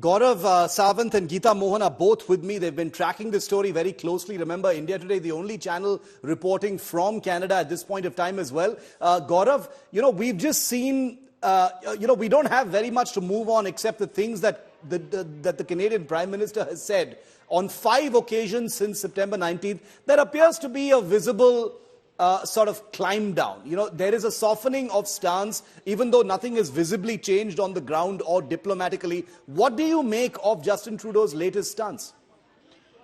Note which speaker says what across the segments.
Speaker 1: Gaurav, Sawant and Geeta, Mohan are both with me. They've been tracking this story very closely. Remember, India Today, the only channel reporting from Canada at this point of time as well. Gaurav, we've just seen, we don't have very much to move on except the things that the Canadian Prime Minister has said on 5 occasions since September 19th. There appears to be a visible sort of climb down. There is a softening of stance, even though nothing is visibly changed on the ground or diplomatically. What do you make of Justin Trudeau's latest stance?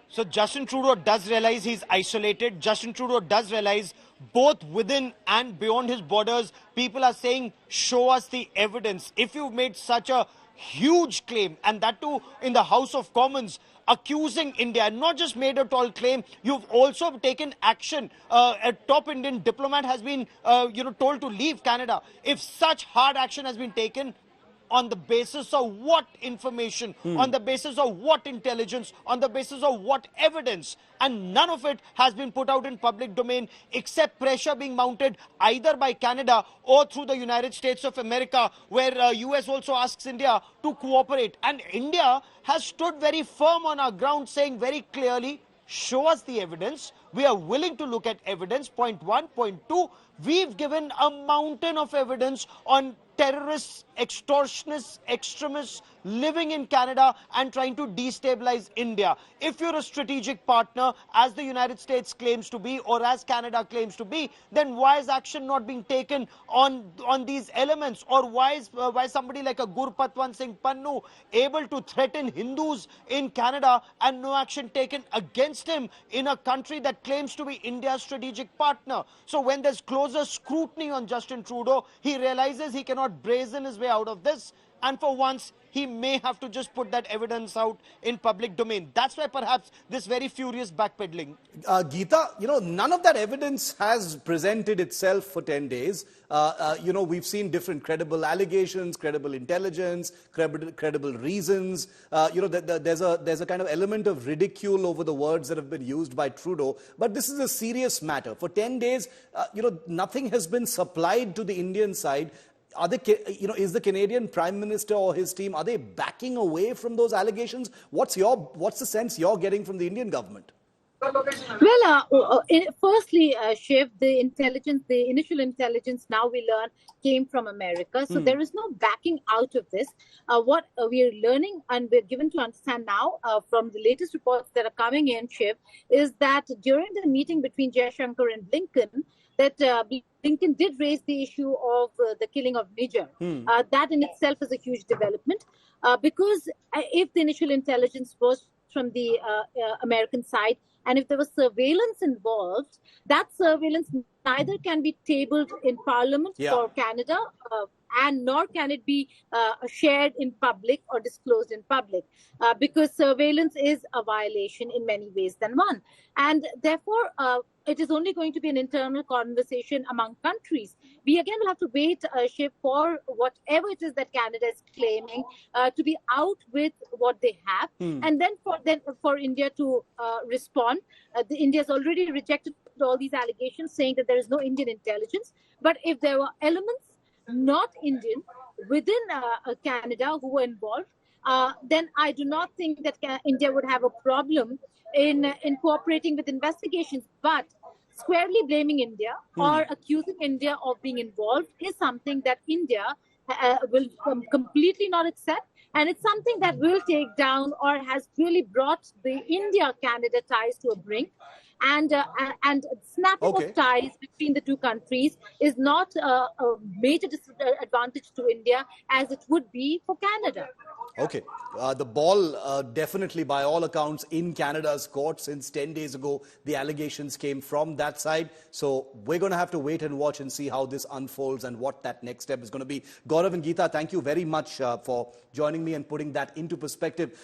Speaker 2: So Justin Trudeau does realize he's isolated. Justin Trudeau does realize both within and beyond his borders, people are saying, show us the evidence. If you've made such a huge claim, and that too in the House of Commons, accusing India, and not just made a tall claim, you've also taken action. A top Indian diplomat has been, told to leave Canada. If such hard action has been taken, on the basis of what information, on the basis of what intelligence, on the basis of what evidence, and none of it has been put out in public domain except pressure being mounted either by Canada or through the United States of America, where US also asks India to cooperate. And India has stood very firm on our ground, saying very clearly, show us the evidence. We are willing to look at evidence. Point 1. Point 2, we've given a mountain of evidence on terrorists, extortionists, extremists living in Canada and trying to destabilize India. If you're a strategic partner, as the United States claims to be, or as Canada claims to be, then why is action not being taken on these elements? Or why is somebody like a Gurpatwan Singh Pannu able to threaten Hindus in Canada and no action taken against him in a country that claims to be India's strategic partner? So when there's closer scrutiny on Justin Trudeau, he realizes he cannot brazen his way out of this, and for once he may have to just put that evidence out in public domain. That's why perhaps this very furious backpedaling.
Speaker 1: Geeta, none of that evidence has presented itself for 10 days. We've seen different credible allegations, credible intelligence, credible reasons. There's a kind of element of ridicule over the words that have been used by Trudeau. But this is a serious matter. For 10 days, nothing has been supplied to the Indian side. Is the Canadian Prime Minister or his team, are they backing away from those allegations? What's the sense you're getting from the Indian government?
Speaker 3: Well, firstly, Shiv, the initial intelligence, now we learn, came from America. So there is no backing out of this. What we are learning and we're given to understand now from the latest reports that are coming in, Shiv, is that during the meeting between Jaishankar and Blinken, that Blinken did raise the issue of the killing of Nijjar. That in itself is a huge development because if the initial intelligence was from the American side, and if there was surveillance involved, that surveillance neither can be tabled in Parliament for Canada and nor can it be shared in public or disclosed in public because surveillance is a violation in many ways than one. And therefore, it is only going to be an internal conversation among countries. We again will have to wait, Shiv, for whatever it is that Canada is claiming to be out with what they have. And then for India to respond. India has already rejected all these allegations, saying that there is no Indian intelligence. But if there were elements not Indian within Canada who were involved, then I do not think that India would have a problem in cooperating with investigations. But squarely blaming India or accusing India of being involved is something that India will completely not accept. And it's something that will take down or has really brought the India-Canada ties to a brink. And snapping of ties between the two countries is not a major disadvantage to India as it would be for Canada.
Speaker 1: Okay. The ball definitely, by all accounts, in Canada's court since 10 days ago. The allegations came from that side. So we're going to have to wait and watch and see how this unfolds and what that next step is going to be. Gaurav and Geeta, thank you very much for joining me and putting that into perspective.